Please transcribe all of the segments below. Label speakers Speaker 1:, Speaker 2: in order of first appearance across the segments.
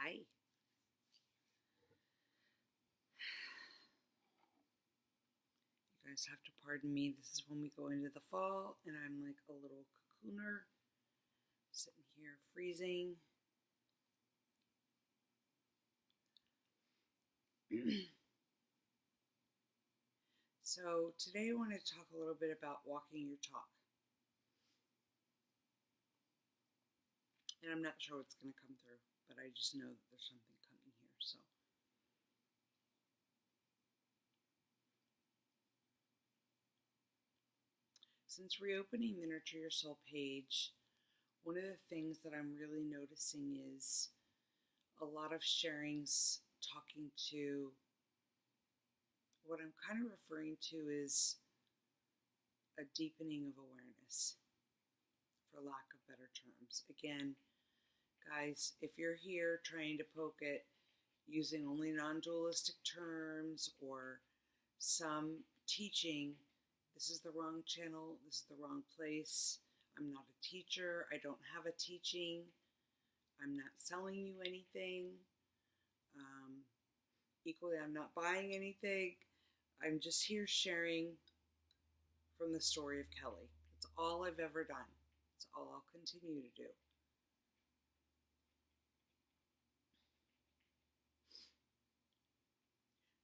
Speaker 1: Hi. You guys have to pardon me. This is when we go into the fall, and I'm like a little cocooner, sitting here freezing. So today I wanted to talk a little bit about walking your talk. And I'm not sure what's going to come through, but I just know that there's something coming here. So since reopening the Nurture Your Soul page, one of the things that I'm really noticing is a lot of sharings talking to what I'm kind of referring to is a deepening of awareness, for lack of better terms. Again, guys, if you're here trying to poke it using only non-dualistic terms or some teaching, this is the wrong channel, this is the wrong place. I'm not a teacher, I don't have a teaching, I'm not selling you anything. Equally, I'm not buying anything. I'm just here sharing from the story of Kelly. That's all I've ever done. That's all I'll continue to do.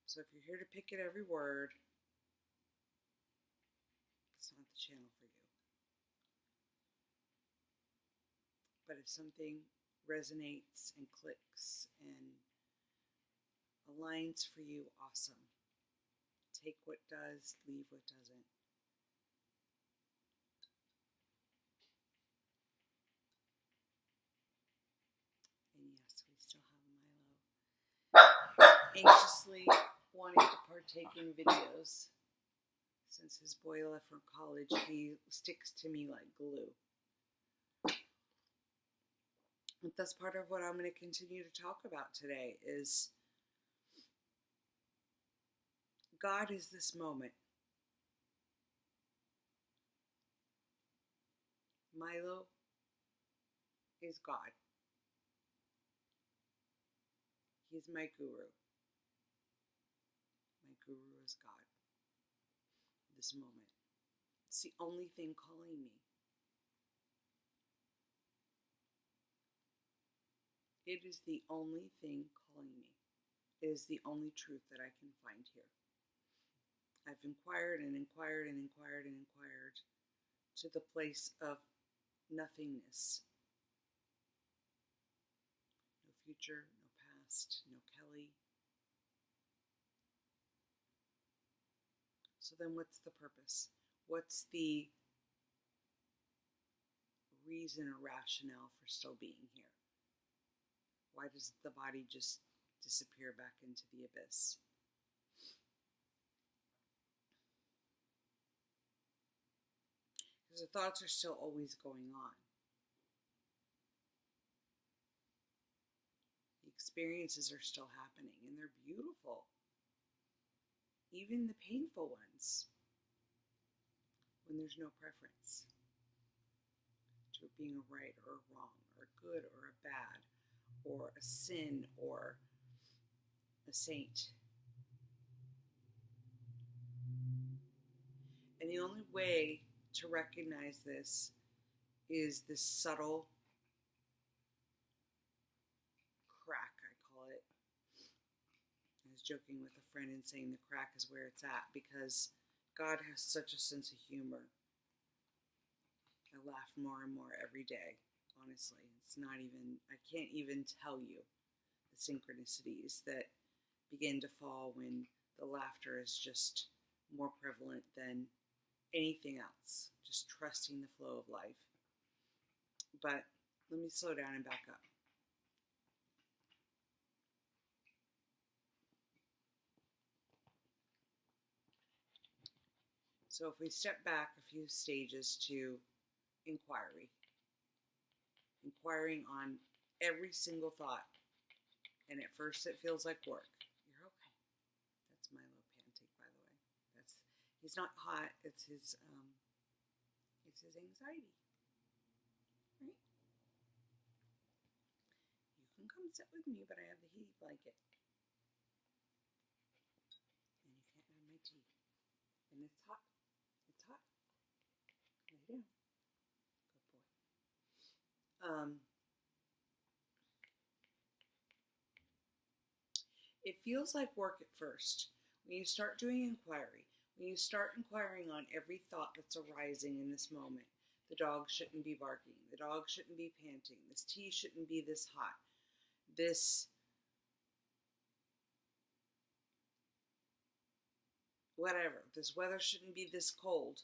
Speaker 1: So if you're here to pick at every word, it's not the channel for you. But if something resonates and clicks and aligns for you, awesome. Take what does, leave what doesn't. And yes, we still have Milo anxiously wanting to partake in videos. Since his boy left for college, he sticks to me like glue. But that's part of what I'm going to continue to talk about today is God is this moment. Milo is God. He's my guru. My guru is God. This moment. It's the only thing calling me. It is the only thing calling me. It is the only truth that I can find here. I've inquired and inquired and inquired and inquired to the place of nothingness. No future, no past, no Kelly. So then what's the purpose? What's the reason or rationale for still being here? Why does the body just disappear back into the abyss? Because the thoughts are still always going on. The experiences are still happening, and they're beautiful. Even the painful ones, when there's no preference to it being a right or a wrong, or a good or a bad, or a sin or a saint. And the only way to recognize this is this subtle crack, I call it. I was joking with a friend and saying the crack is where it's at because God has such a sense of humor. I laugh more and more every day, honestly. It's not even, I can't even tell you the synchronicities that begin to fall when the laughter is just more prevalent than anything else, just trusting the flow of life. But let me slow down and back up. So if we step back a few stages to inquiring on every single thought, and at first it feels like work. You're okay. That's Milo Pantic, by the way. He's not hot. It's his anxiety. Right? You can come sit with me, but I have the heat blanket. And you can't have my tea. And it's hot. It's hot. Lay down. Good boy. It feels like work at first. When you start doing inquiry, when you start inquiring on every thought that's arising in this moment, the dog shouldn't be barking, the dog shouldn't be panting, this tea shouldn't be this hot, this whatever, this weather shouldn't be this cold.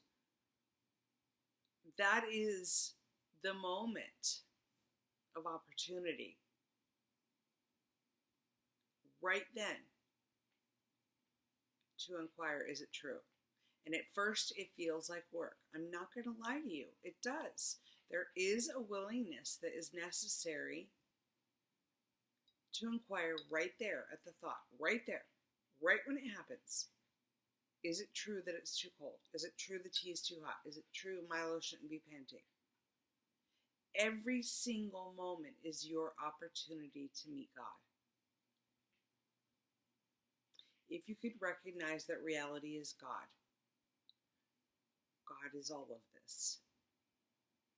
Speaker 1: That is the moment of opportunity. Right then, to inquire, is it true? And at first it feels like work. I'm not going to lie to you. It does. There is a willingness that is necessary to inquire right there at the thought, right there, right when it happens. Is it true that it's too cold? Is it true the tea is too hot? Is it true Milo shouldn't be panting? Every single moment is your opportunity to meet God. If you could recognize that reality is God, God is all of this.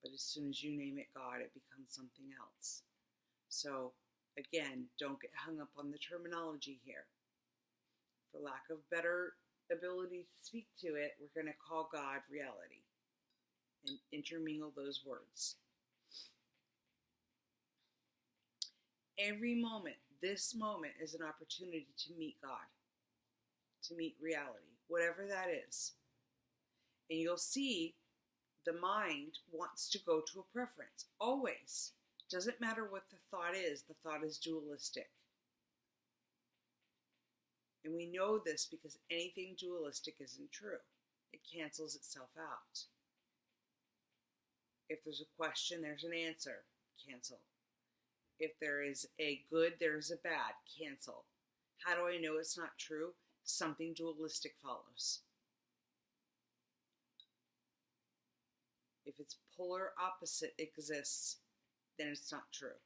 Speaker 1: But as soon as you name it God, it becomes something else. So, again, don't get hung up on the terminology here. For lack of better ability to speak to it, we're going to call God reality and intermingle those words. Every moment, this moment is an opportunity to meet God, to meet reality, whatever that is. And you'll see the mind wants to go to a preference, always. Doesn't matter what the thought is dualistic. And we know this because anything dualistic isn't true. It cancels itself out. If there's a question, there's an answer. Cancel. If there is a good, there is a bad. Cancel. How do I know it's not true? Something dualistic follows. If it's polar opposite exists, then it's not true.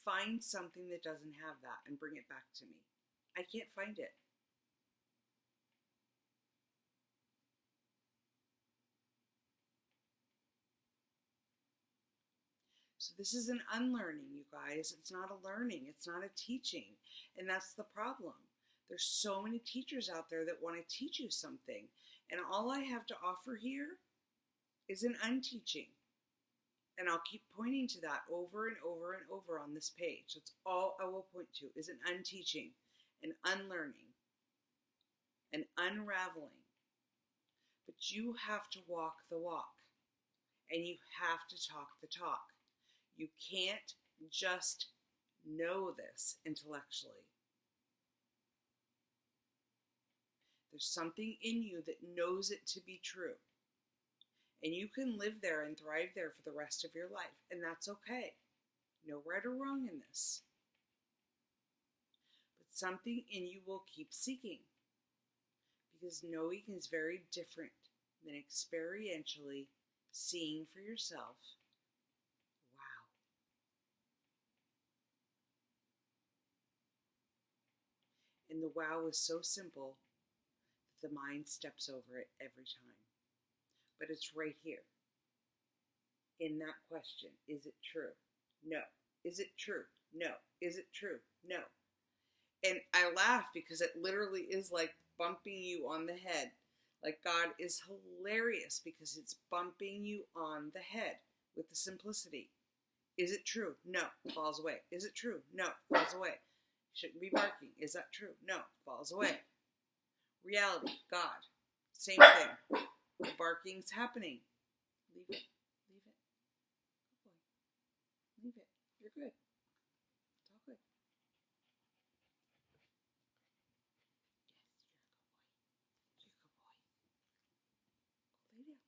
Speaker 1: Find something that doesn't have that and bring it back to me. I can't find it. So this is an unlearning, you guys. It's not a learning. It's not a teaching. And that's the problem. There's so many teachers out there that want to teach you something. And all I have to offer here is an unteaching. And I'll keep pointing to that over and over and over on this page. That's all I will point to is an unteaching, an unlearning, an unraveling. But you have to walk the walk. And you have to talk the talk. You can't just know this intellectually. There's something in you that knows it to be true. And you can live there and thrive there for the rest of your life. And that's okay. No right or wrong in this. But something in you will keep seeking. Because knowing is very different than experientially seeing for yourself. Wow. And the wow is so simple that the mind steps over it every time. But it's right here. In that question. Is it true? No. Is it true? No. Is it true? No. And I laugh because it literally is like bumping you on the head. Like God is hilarious because it's bumping you on the head with the simplicity. Is it true? No. Falls away. Is it true? No. Falls away. Shouldn't be barking. Is that true? No. Falls away. Reality. God. Same thing. The barking's happening. Leave it. Leave it. Good boy. Leave it. You're good. It's all good. Yes, you're a good boy. You're a good boy. Go lay down.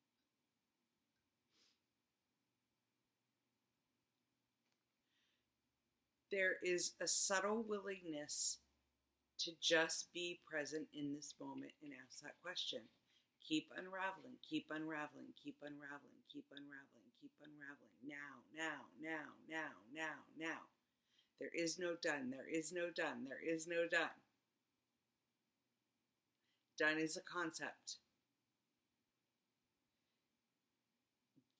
Speaker 1: There is a subtle willingness to just be present in this moment and ask that question. Keep unraveling, keep unraveling, keep unraveling, keep unraveling, keep unraveling. Now, now, now, now, now, now. There is no done. There is no done. There is no done. Done is a concept.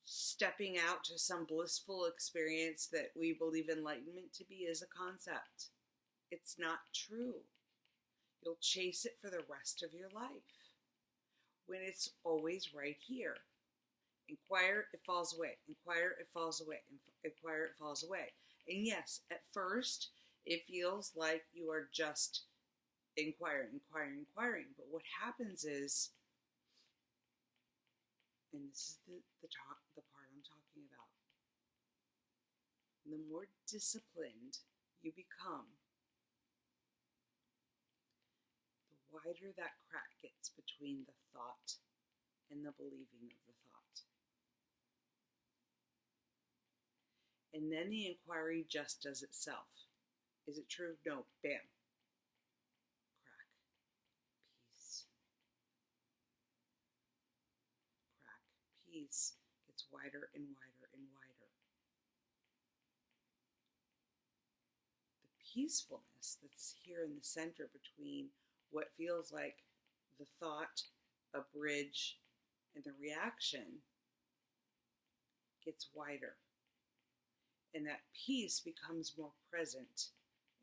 Speaker 1: Stepping out to some blissful experience that we believe enlightenment to be is a concept. It's not true. You'll chase it for the rest of your life when it's always right here. Inquire, it falls away. Inquire, it falls away. Inquire, it falls away. And yes, at first, it feels like you are just inquiring. But what happens is, and this is the part I'm talking about, the more disciplined you become, the wider that crack gets between the thought and the believing of the thought. And then the inquiry just does itself. Is it true? No. Bam. Crack. Peace. Crack. Peace gets wider and wider and wider. The peacefulness that's here in the center between what feels like the thought, a bridge, and the reaction gets wider. And that peace becomes more present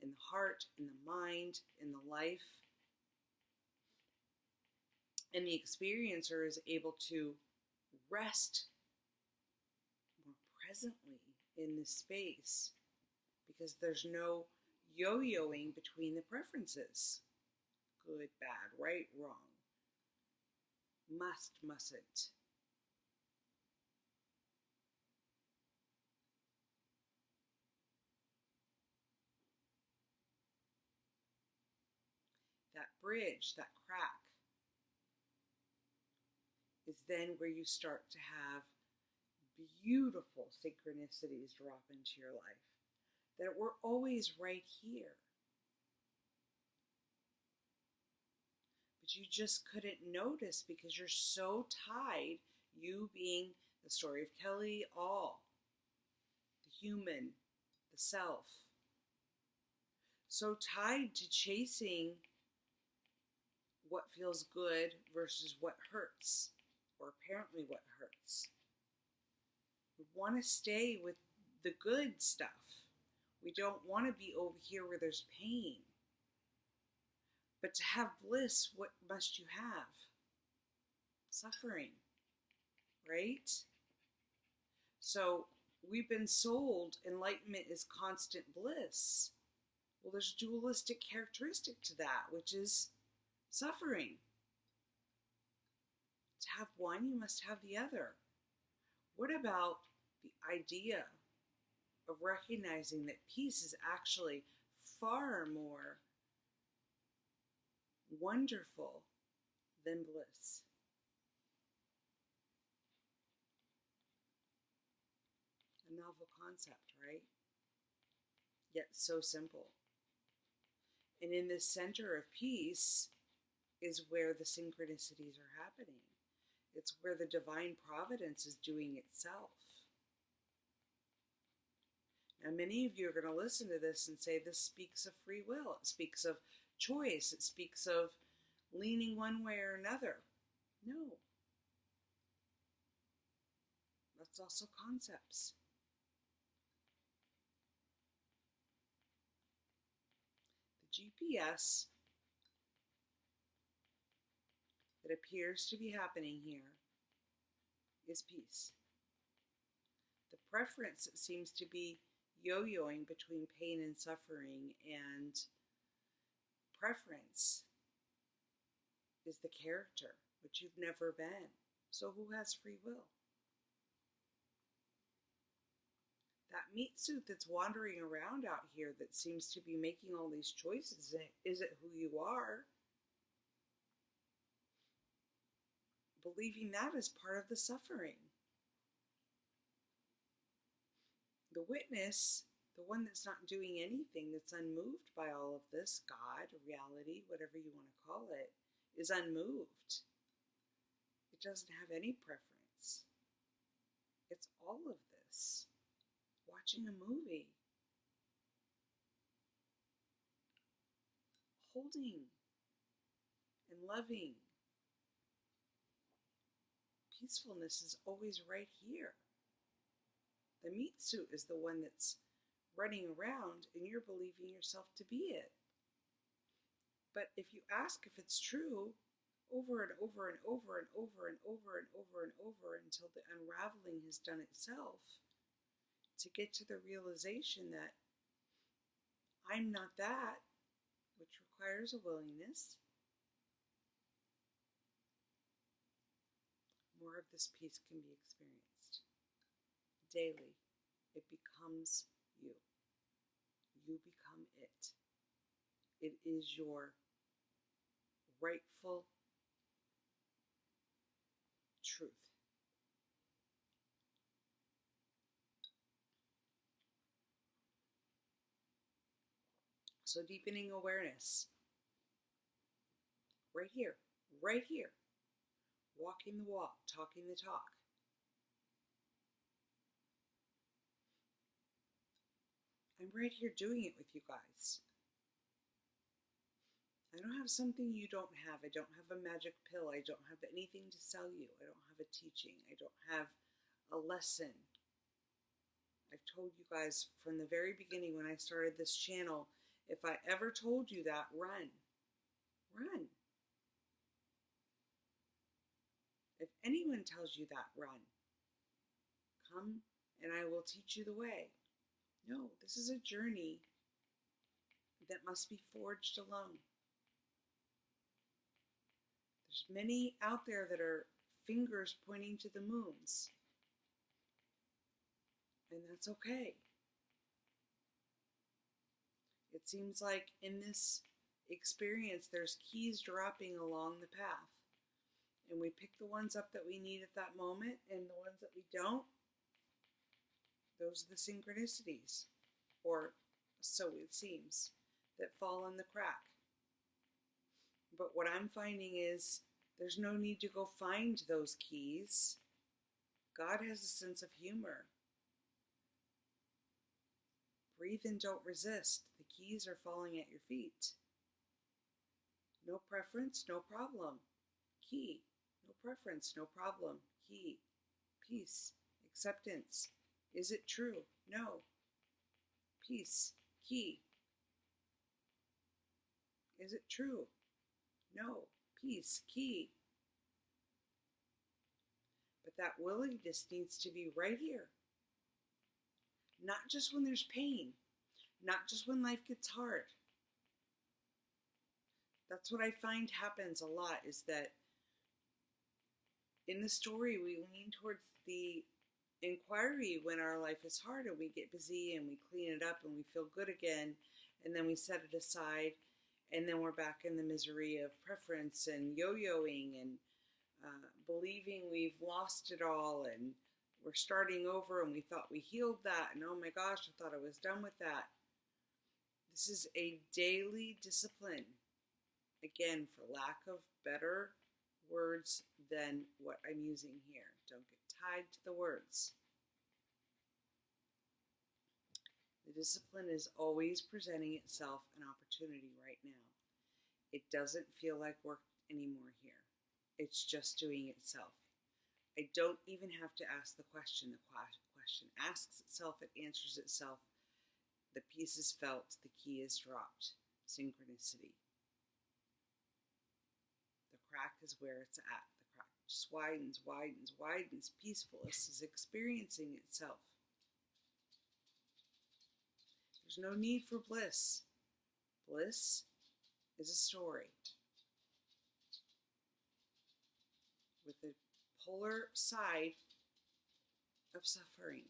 Speaker 1: in the heart, in the mind, in the life. And the experiencer is able to rest more presently in this space because there's no yo-yoing between the preferences. Good, bad, right, wrong. Must, mustn't. That bridge, that crack, is then where you start to have beautiful synchronicities drop into your life that were always right here. But you just couldn't notice because you're so tied, you being the story of Kelly, all, the human, the self, so tied to chasing what feels good versus what hurts, or apparently what hurts. We want to stay with the good stuff. We don't want to be over here where there's pain. But to have bliss, what must you have? Suffering, right? So we've been sold enlightenment is constant bliss. Well, there's a dualistic characteristic to that, which is suffering. To have one, you must have the other. What about the idea of recognizing that peace is actually far more wonderful than bliss? A novel concept, right? Yet so simple. And in the center of peace is where the synchronicities are happening. It's where the divine providence is doing itself. Now, many of you are going to listen to this and say, this speaks of free will. It speaks of choice. It speaks of leaning one way or another. No. That's also concepts. The GPS that appears to be happening here is peace. The preference that seems to be yo-yoing between pain and suffering and preference is the character, which you've never been. So who has free will? That meat suit that's wandering around out here that seems to be making all these choices, is it who you are? Believing that is part of the suffering. The witness, the one that's not doing anything, that's unmoved by all of this, God, reality, whatever you want to call it, is unmoved. It doesn't have any preference. It's all of this. Watching a movie. holding and loving. Peacefulness is always right here. The meat suit is the one that's running around and you're believing yourself to be it. But if you ask if it's true over and over and over and over and over and over and over until the unraveling has done itself, to get to the realization that I'm not that, which requires a willingness, more of this peace can be experienced daily. It becomes you. You become it. It is your rightful truth. So deepening awareness. Right here. Right here. Walking the walk, talking the talk. I'm right here doing it with you guys. I don't have something you don't have. I don't have a magic pill. I don't have anything to sell you. I don't have a teaching. I don't have a lesson. I've told you guys from the very beginning when I started this channel, if I ever told you that, run. Run. If anyone tells you that, run. Come and I will teach you the way. No, this is a journey that must be forged alone. There's many out there that are fingers pointing to the moons. And that's okay. It seems like in this experience, there's keys dropping along the path. And we pick the ones up that we need at that moment, and the ones that we don't, those are the synchronicities, or so it seems, that fall in the crack. But what I'm finding is there's no need to go find those keys. God has a sense of humor. Breathe and don't resist. The keys are falling at your feet. No preference, no problem. Key. No preference, no problem. Key. Peace. Acceptance. Is it true? No. Peace. Key. Is it true? No. Peace. Key. But that willingness needs to be right here. Not just when there's pain. Not just when life gets hard. That's what I find happens a lot, is that in the story we lean towards the inquiry when our life is hard and we get busy and we clean it up and we feel good again, and then we set it aside, and then we're back in the misery of preference and yo-yoing and believing we've lost it all, and we're starting over and we thought we healed that, and oh my gosh, I thought I was done with that. This is a daily discipline. Again, for lack of better words than what I'm using here. Don't get tied to the words. The discipline is always presenting itself an opportunity right now. It doesn't feel like work anymore here. It's just doing itself. I don't even have to ask the question. The question asks itself, it answers itself. The piece is felt, the key is dropped. Synchronicity. The crack is where it's at. The crack just widens, widens, widens. Peacefulness is experiencing itself. There's no need for bliss. Bliss is a story with a polar side of suffering.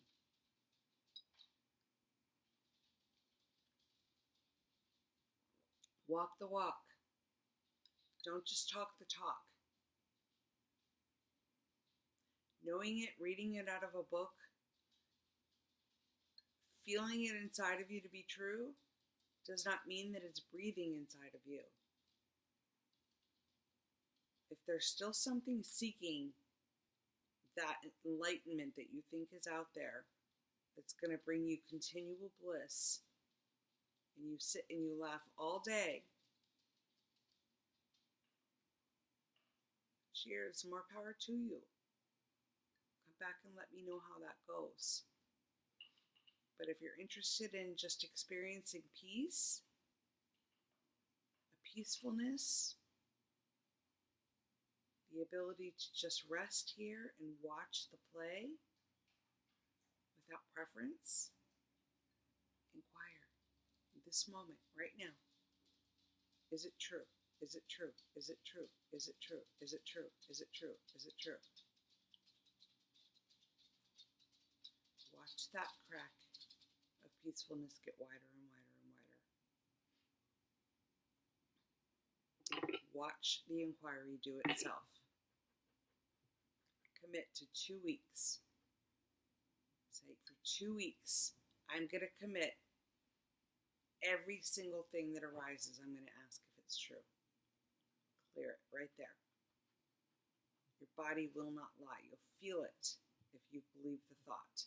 Speaker 1: Walk the walk. Don't just talk the talk. Knowing it, reading it out of a book, feeling it inside of you to be true, does not mean that it's breathing inside of you. If there's still something seeking that enlightenment that you think is out there, that's going to bring you continual bliss, and you sit and you laugh all day, Cheers, more power to you. Come back and let me know how that goes. But if you're interested in just experiencing peace, a peacefulness, the ability to just rest here and watch the play without preference, inquire in this moment, right now. Is it true? Is it true? Is it true? Is it true? Is it true? Is it true? Is it true? Watch that crack of peacefulness get wider and wider and wider. Watch the inquiry do itself. Commit to 2 weeks. Say, for 2 weeks, I'm going to commit every single thing that arises. I'm going to ask if it's true. Clear it right there. Your body will not lie. You'll feel it if you believe the thought.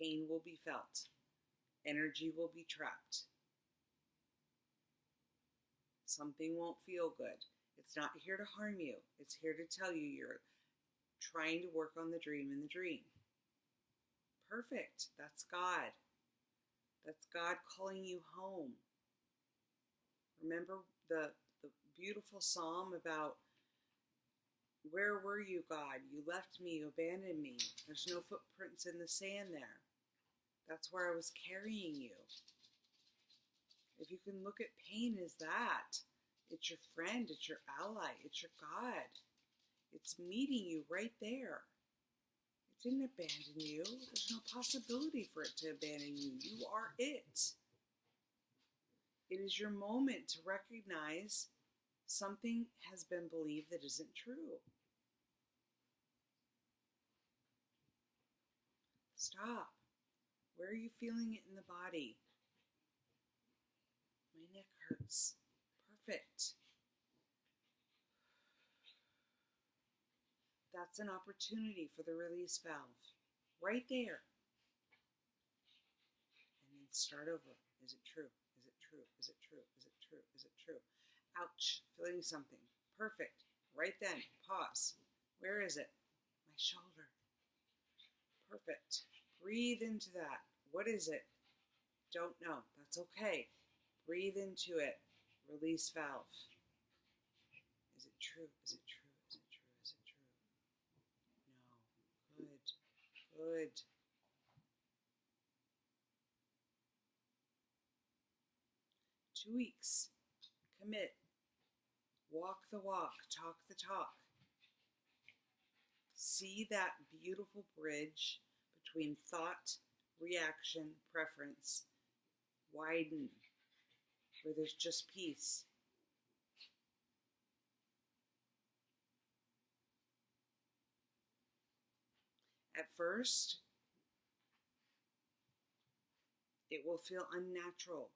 Speaker 1: Pain will be felt. Energy will be trapped. Something won't feel good. It's not here to harm you. It's here to tell you you're trying to work on the dream in the dream. Perfect. That's God. That's God calling you home. Remember the beautiful psalm about, where were you, God? You left me, you abandoned me. There's no footprints in the sand there. That's where I was carrying you. If you can look at pain as that, it's your friend, it's your ally, it's your God. It's meeting you right there. It didn't abandon you. There's no possibility for it to abandon you. You are it. It is your moment to recognize something has been believed that isn't true. Stop. Where are you feeling it in the body? My neck hurts. Perfect. That's an opportunity for the release valve. Right there. And then start over. Is it true? Is it true? Is it true? Is it true? Is it true? Ouch. Feeling something. Perfect. Right then. Pause. Where is it? My shoulder. Perfect. Breathe into that. What is it? Don't know. That's okay. Breathe into it. Release valve. Is it true? Is it true? Is it true? Is it true? No. Good. Good. Two weeks. Commit. Walk the walk. Talk the talk. See that beautiful bridge between thought, reaction, preference widen, where there's just peace. At first, it will feel unnatural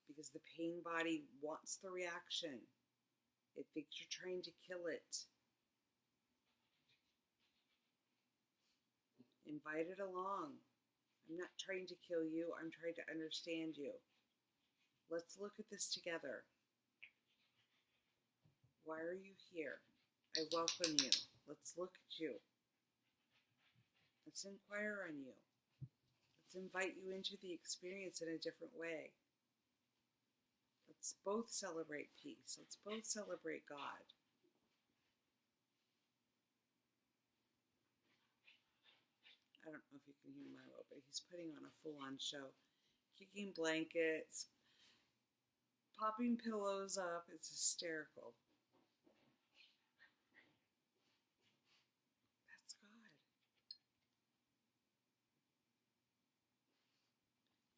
Speaker 1: because the pain body wants the reaction. It thinks you're trying to kill it. Invite it along. I'm not trying to kill you. I'm trying to understand you. Let's look at this together. Why are you here? I welcome you. Let's look at you. Let's inquire on you. Let's invite you into the experience in a different way. Let's both celebrate peace. Let's both celebrate God. I don't know if you can hear Milo, but he's putting on a full-on show. Kicking blankets, popping pillows up. It's hysterical. That's God.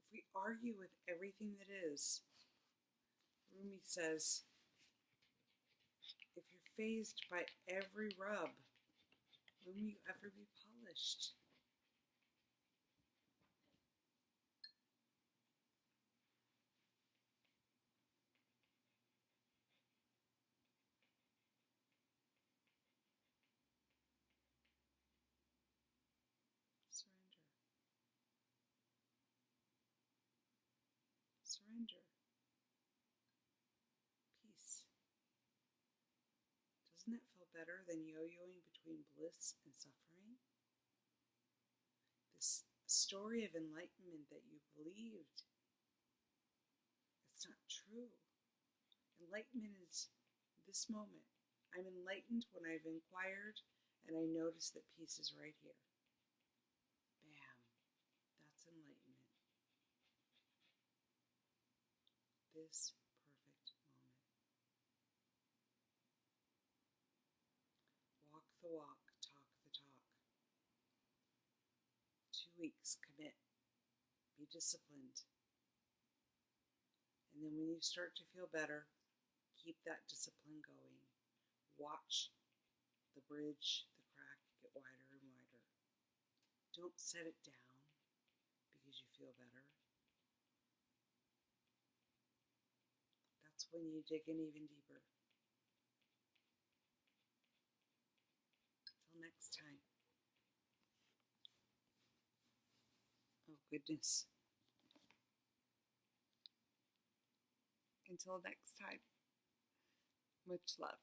Speaker 1: If we argue with everything that is, Rumi says, if you're fazed by every rub, will you ever be polished? Surrender. Surrender. Peace. Doesn't that more than yo-yoing between bliss and suffering? This story of enlightenment that you believed, it's not true. Enlightenment is this moment. I'm enlightened when I've inquired and I notice that peace is right here. Bam. That's enlightenment. This perfect moment. Walk the walk, talk the talk. 2 weeks, commit. Be disciplined. And then when you start to feel better, keep that discipline going. Watch the bridge, the crack get wider and wider. Don't set it down because you feel better. That's when you dig in even deeper. Until next time. Oh, goodness. Until next time. Much love.